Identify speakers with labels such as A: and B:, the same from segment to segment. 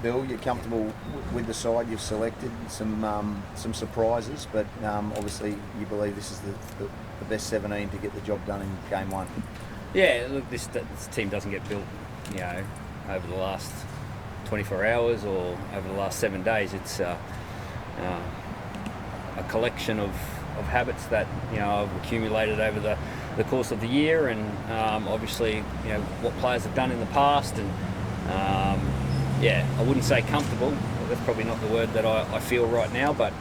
A: Bill, you're comfortable with the side you've selected. Some surprises, but obviously you believe this is the best 17 to get the job done in game one.
B: Yeah, look, this team doesn't get built, over the last 24 hours or over the last 7 days. It's a collection of habits that I've accumulated over the course of the year, and obviously what players have done in the past, and I wouldn't say comfortable. That's probably not the word that I feel right now, but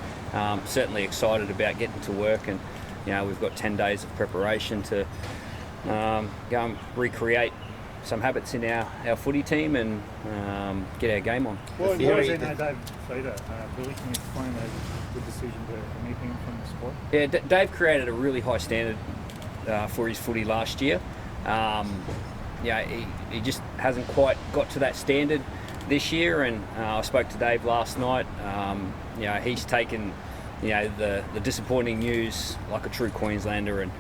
B: certainly excited about getting to work, and we've got 10 days of preparation to go and recreate some habits in our footy team and get our game on.
C: Well, you always know Dave Feeder. Billy, can you explain the decision to remove him from the squad?
B: Yeah, Dave created a really high standard for his footy last year. He just hasn't quite got to that standard this year, and I spoke to Dave last night. He's taken the disappointing news like a true Queenslander, and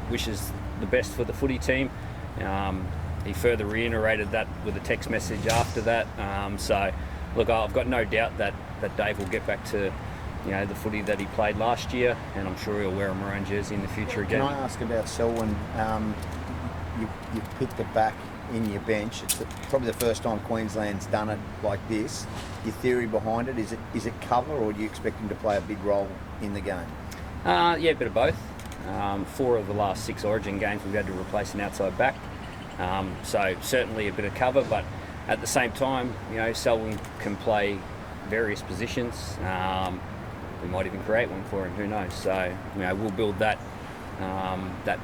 B: wishes the best for the footy team. He further reiterated that with a text message after that. So, look, I've got no doubt that Dave will get back to the footy that he played last year, and I'm sure he'll wear a maroon jersey in the future again.
A: Can I ask about Selwyn? You've picked it back in your bench. It's probably the first time Queensland's done it like this. Your theory behind it, is it cover, or do you expect him to play a big role in the game?
B: A bit of both. 4 of the last 6 Origin games we've had to replace an outside back. So certainly a bit of cover, but at the same time, Selwyn can play various positions. We might even create one for him, who knows? So we'll build that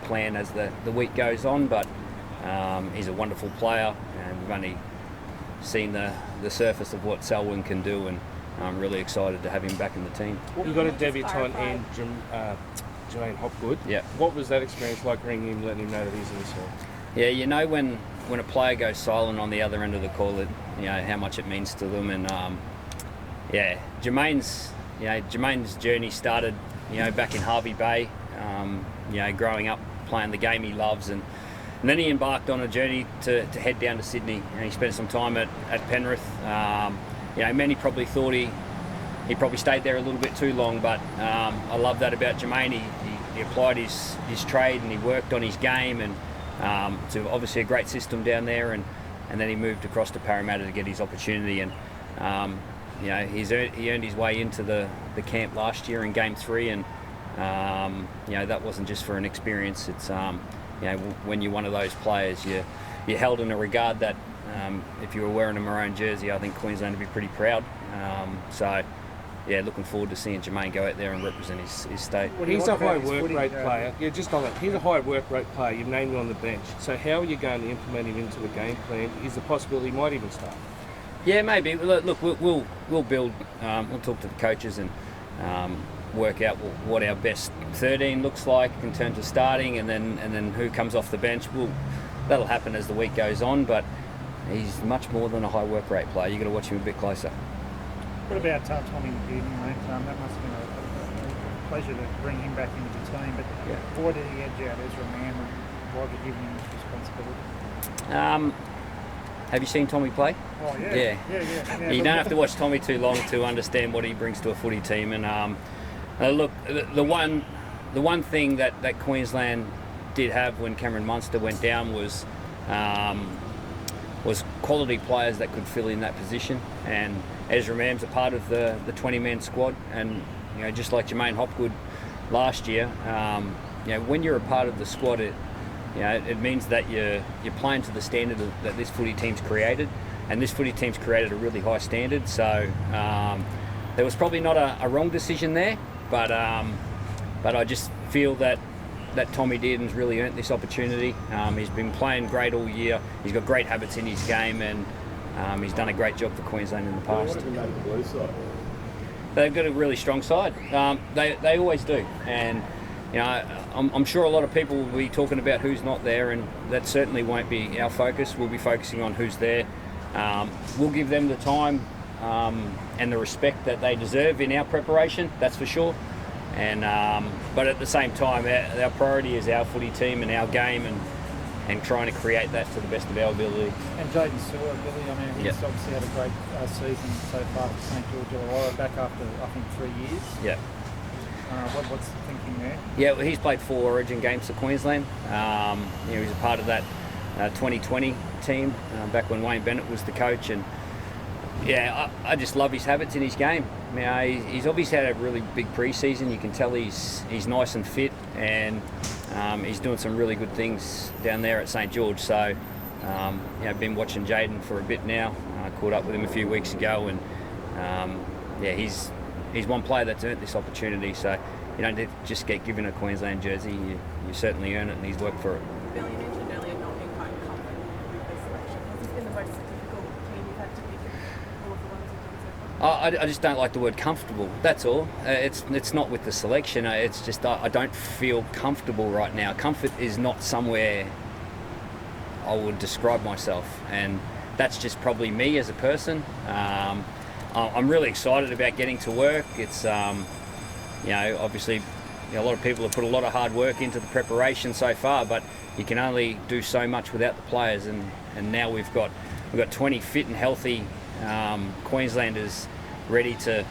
B: plan as the week goes on, but he's a wonderful player, and we've only seen the surface of what Selwyn can do, and I'm really excited to have him back in the team.
D: You got a debutant in Jermaine Hopgood.
B: Yeah.
D: What was that experience like, ringing him, letting him know that he's in the side?
B: Yeah, when a player goes silent on the other end of the call, how much it means to them, and Jermaine's journey started back in Harvey Bay, growing up playing the game he loves, and then he embarked on a journey to head down to Sydney, and he spent some time at Penrith. Many probably thought he probably stayed there a little bit too long, but I love that about Jermaine. He applied his trade, and he worked on his game, and it's obviously a great system down there, and then he moved across to Parramatta to get his opportunity, and he earned his way into the camp last year in Game 3, and that wasn't just for an experience. It's when you're one of those players, you're held in a regard that if you were wearing a maroon jersey, I think Queensland would be pretty proud. Looking forward to seeing Jermaine go out there and represent his state.
D: He's a high work rate player. Yeah, just on that. He's a high work rate player. You've named him on the bench. So how are you going to implement him into the game plan? Is the possibility he might even start?
B: Yeah, maybe. Look, we'll build. We'll talk to the coaches and work out what our best 13 looks like in terms of starting, and then who comes off the bench. That'll happen as the week goes on. But he's much more than a high work rate player. You've got to watch him a bit closer.
C: What about Tommy Dearden, mate? That must have been a pleasure to bring him back into the team. But why did he edge out Ezra Mann, and why have you given him this responsibility?
B: Have you seen Tommy play?
C: Oh yeah. Yeah.
B: You don't have to watch Tommy too long to understand what he brings to a footy team. And look, the one thing that Queensland did have when Cameron Munster went down was quality players that could fill in that position, and Ezra Mann's a part of the 20-man squad, and just like Jermaine Hopgood last year, when you're a part of the squad, it means that you're playing to the standard that this footy team's created, and this footy team's created a really high standard. So there was probably not a wrong decision there, but I just feel that Tommy Dearden's really earned this opportunity. He's been playing great all year. He's got great habits in his game, and he's done a great job for Queensland in the past. They've got a really strong side. They always do, and I'm sure a lot of people will be talking about who's not there, and that certainly won't be our focus. We'll be focusing on who's there. We'll give them the time and the respect that they deserve in our preparation, that's for sure. And but at the same time, our priority is our footy team and our game, and and trying to create that to the best of our ability.
C: And Jaden Stewart, Billy, I mean, he's obviously had a great season so far for St George Illawarra, back after, I think, 3 years.
B: Yeah.
C: What's the thinking there?
B: Yeah, well, he's played 4 Origin games for Queensland. He's a part of that 2020 team back when Wayne Bennett was the coach, and I just love his habits in his game. He's obviously had a really big pre-season. You can tell he's nice and fit, and he's doing some really good things down there at St George. So, I've been watching Jaden for a bit now. I caught up with him a few weeks ago, and he's one player that's earned this opportunity. So you don't just get given a Queensland jersey. You certainly earn it, and he's worked for it.
E: Billy, you mentioned earlier not being quite confident with the selection. Has this been the most difficult team you've had to pick all of the ones you've done so far?
B: I just don't like the word comfortable. That's all. It's not with the selection. It's just I don't feel comfortable right now. Comfort is not somewhere I would describe myself, and that's just probably me as a person. I'm really excited about getting to work. It's obviously a lot of people have put a lot of hard work into the preparation so far, but you can only do so much without the players, and now we've got 20 fit and healthy Queenslanders ready to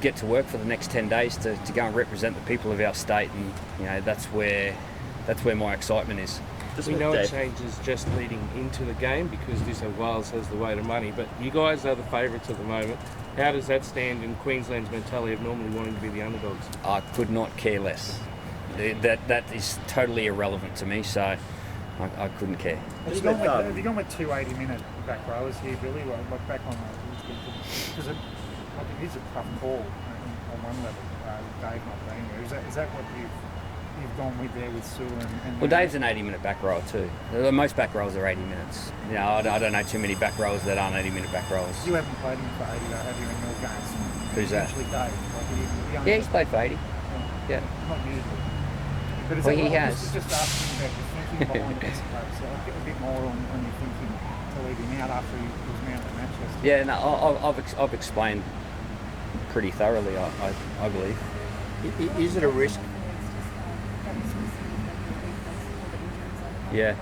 B: get to work for the next 10 days to go and represent the people of our state, and that's where my excitement is.
D: We know it changes just leading into the game because New South Wales has the weight of money, but you guys are the favourites at the moment. How does that stand in Queensland's mentality of normally wanting to be the underdogs?
B: I could not care less. That is totally irrelevant to me, so I couldn't care.
C: Have you gone with 2 80-minute back rowers here, Billy? Like back on because it is a tough call on one level. Dave not being there. Is that what you've gone with there with Sue and
B: Well, Dave's an 80-minute back rower too. Most back rowers are 80 minutes. I don't know too many back rowers that aren't 80-minute back rowers.
C: You haven't played him for 80, have you, in your games?
B: Who's that?
C: Usually Dave.
B: Yeah, he's played for 80. Yeah.
C: Not usually. But is
B: Well,
C: that
B: he
C: what-
B: has.
C: Just asking about your thinking behind it, I suppose. So I'll get a bit more on your thinking to leave him out after he was mounted at Manchester.
B: Yeah, no, I've explained pretty thoroughly, I believe.
A: Is it a risk?
B: Yeah.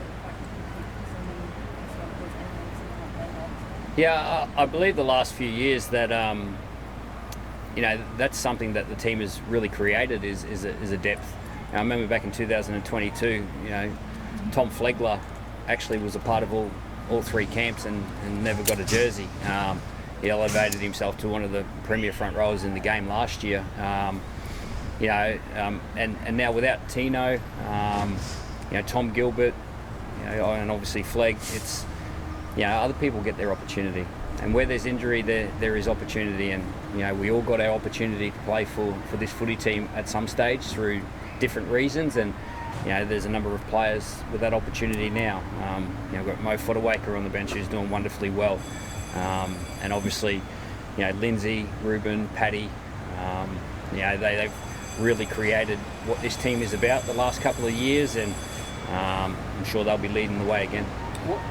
B: Yeah, I believe the last few years that that's something that the team has really created is a depth. I remember back in 2022, Tom Flegler actually was a part of all 3 camps and never got a jersey. He elevated himself to one of the premier front rowers in the game last year. And now without Tino, Tom Gilbert, and obviously Flegg, it's other people get their opportunity, and where there's injury, there is opportunity, and we all got our opportunity to play for this footy team at some stage through different reasons, and there's a number of players with that opportunity now. We've got Mo Fodawaker on the bench who's doing wonderfully well, and obviously Lindsay, Ruben, Paddy, they've really created what this team is about the last couple of years, and I'm sure they'll be leading the way again.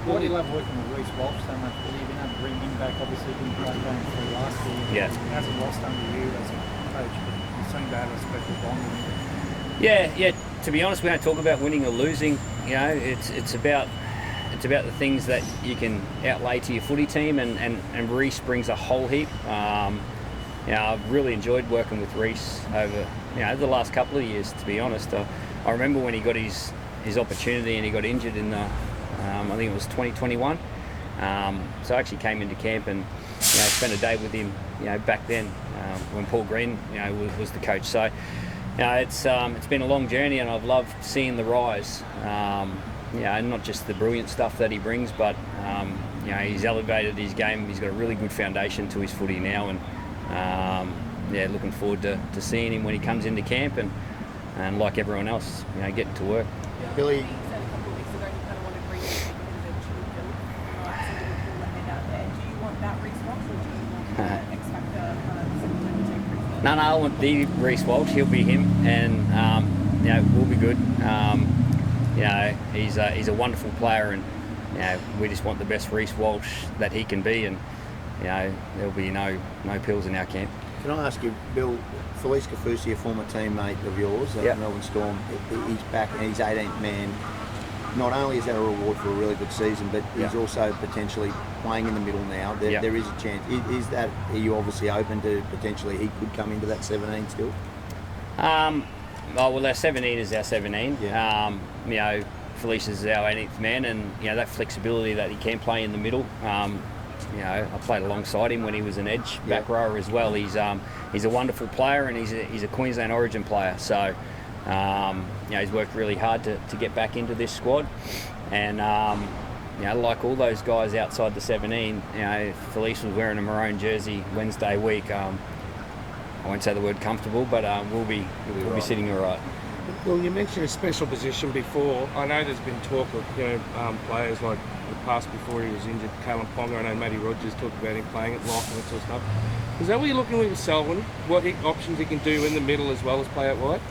C: What do you love working with Reece Walsh so much? Have you been able to bring him back? Obviously, didn't play going through last year.
B: Yeah.
C: He hasn't lost under you as a coach, but you seem to have a special bond with him.
B: Yeah. To be honest, we don't talk about winning or losing. It's about the things that you can outlay to your footy team, and Reece brings a whole heap. I've really enjoyed working with Reece over the last couple of years. To be honest, I remember when he got his opportunity and he got injured in the I think it was 2021. So I actually came into camp and spent a day with him back then when Paul Green was the coach. So it's been a long journey, and I've loved seeing the rise. And not just the brilliant stuff that he brings, but he's elevated his game. He's got a really good foundation to his footy now, and looking forward to seeing him when he comes into camp and like everyone else, getting to work.
A: Billy,
E: You said a couple of weeks ago you kind of wanted Reece to be the Liverpool let me out there. Do you want that Reece Walsh, or do you want the X Factor kind of
B: No, I want the Reece Walsh. He'll be him, and we'll be good. He's a wonderful player, and we just want the best Reece Walsh that he can be, and there'll be no pills in our camp.
A: can I ask you, Bill, Felice Kafusi, a former teammate of yours at
B: Yeah.
A: Melbourne Storm, he's back and he's 18th man. not only is that a reward for a really good season, but he's
B: Yeah.
A: also potentially playing in the middle now.
B: Yeah.
A: There is a chance. Are you obviously open to potentially he could come into that 17 still?
B: Well, our 17 is our 17.
A: Yeah.
B: You know, Felicia's our 18th man, and you know that flexibility that he can play in the middle. You know, I played alongside him when he was an edge back rower as well. He's a wonderful player, and he's a Queensland Origin player. So, you know, he's worked really hard to get back into this squad, and you know, like all those guys outside the 17, you know, Felice was wearing a maroon jersey Wednesday week. I won't say the word comfortable, but we'll be sitting all right.
D: Well, you mentioned a special position before. I know there's been talk of players like the past before he was injured, Kalen Ponga. I know Matty Rogers talked about him playing at lock and that sort of stuff. Is that what you're looking with Selwyn? What options he can do in the middle as well as play out wide?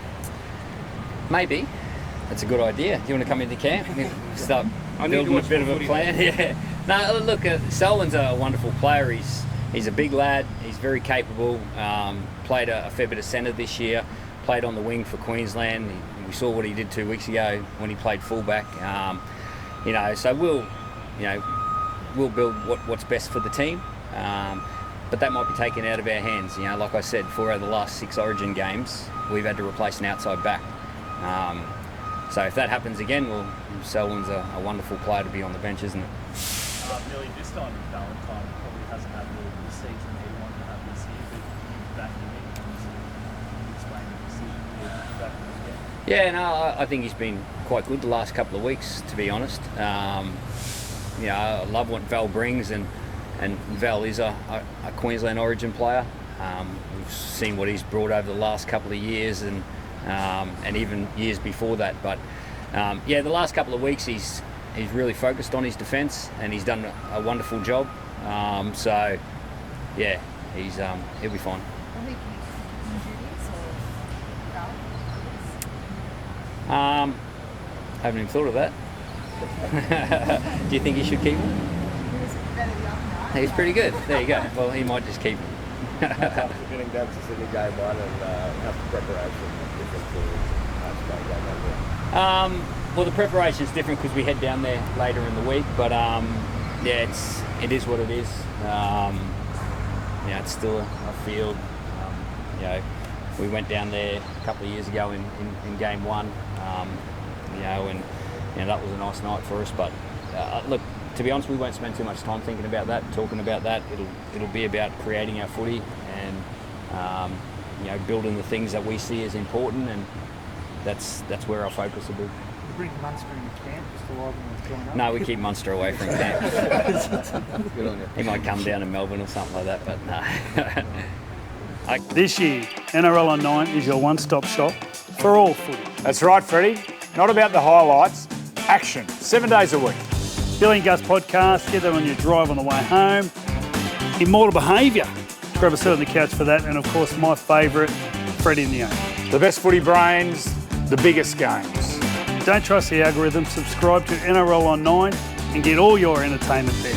B: Maybe. That's a good idea. Do you want to come into camp? Start
D: I need to
B: building a
D: watch
B: bit of
D: more
B: a
D: footy.
B: plan. Yeah. No, look, Selwyn's a wonderful player. He's a big lad. He's very capable. Played a fair bit of centre this year. Played on the wing for Queensland. We saw what he did 2 weeks ago when he played fullback. You know, so we'll build what's best for the team. But that might be taken out of our hands. You know, like I said, 4 out of the last 6 Origin games, we've had to replace an outside back. So if that happens again, well, Selwyn's a wonderful player to be on the bench, isn't it?
F: Really, this time Valentine probably hasn't had the season that he wanted to have this year, but he's back in it. Can you explain the decision here back in the game?
B: Yeah, no, I think he's been quite good the last couple of weeks, to be honest. You know, I love what Val brings, and Val is a Queensland Origin player. We've seen what he's brought over the last couple of years, and even years before that. But yeah, the last couple of weeks he's really focused on his defence, and he's done a wonderful job. So yeah, he'll be fine.
E: Will he keep injuries or
B: Haven't even thought of that. Do you think he should keep him?
E: He was better the other night.
B: He's pretty good. There you go. Well, he might just keep him.
G: After getting down to Sydney game one and after preparation, different
B: Well, the preparation is different because we head down there later in the week. But yeah, it is what it is. You know, it's still a field. You know, we went down there a couple of years ago in game one. You know, and you know, that was a nice night for us. But look, to be honest, we won't spend too much time thinking about that, talking about that. It'll be about creating our footy and you know, building the things that we see as important, and that's where our focus will be.
C: You bring Munster into camp just to allow them to join up?
B: No, we keep Munster away from camp.
G: Good on you.
B: He might come down to Melbourne or something like that, but no.
H: This year, NRL on 9 is your one-stop shop for all footy.
I: That's right, Freddie. Not about the highlights. Action. 7 days a week.
H: Billy and Gus podcast, get that on your drive on the way home. Immortal Behaviour, grab a seat on the couch for that. And of course, my favourite, Freddie and the Owner.
I: The best footy brains, the biggest games.
H: Don't trust the algorithm, subscribe to NRL on 9 and get all your entertainment there.